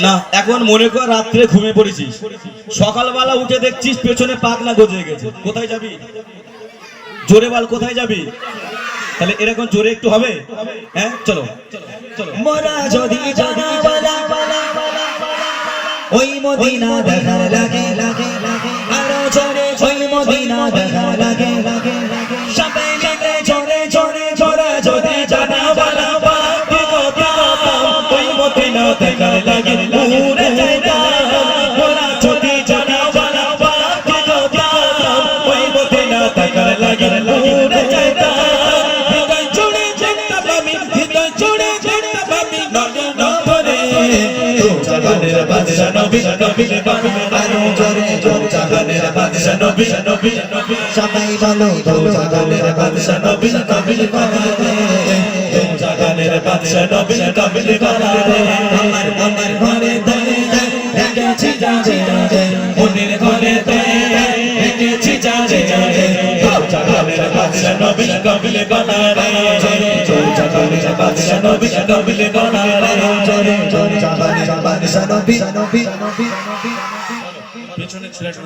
না, এখন মনে কর রাত্রে ঘুমিয়ে পড়েছিস, সকালবেলা উঠে দেখছিস পেছনে পাগলা গজে গেছে, কোথায় যাবি? জোরে বল, কোথায় যাবি? তাহলে এরকম জোরে একটু হবে? হ্যাঁ, চলো চলো। মোরা যদি জানা বলা ওই মদিনা দেখার লাগে লাগে লাগে, আরো জোরে ওই মদিনা দেখার লাগে লাগে লাগে, সবাই মিলে জোরে জোরে জোরে জোরে জানা বলা ওই মদিনা দেখার লাগে উড়ে যায় মোরা যদি জানা বলা ওই মদিনা দেখার লাগে উড়ে যায় হৃদয় জুড়ে যেতে পাবি, হৃদয় জুড়ে যেতে পাবি নলে নভরে জাগানের বাদশা নবী নবী নবী, আরো জোরে জোরে জাগানের বাদশা নবী নবী নবী, সবাই বলো জাগানের বাদশা নবী নবী নবী, জাগানের বাদশা নবী নবী নবী, আমার আমার ঘরে দেখেছি যাবে মনের ঘরে দেখেছি যাবে জাগানের বাদশা নবী নবী নবী, জাগানের বাদশা নবী নবী নবী, জাগানের বাদশা নবী নবী নবী। পেছনে ছেলেটা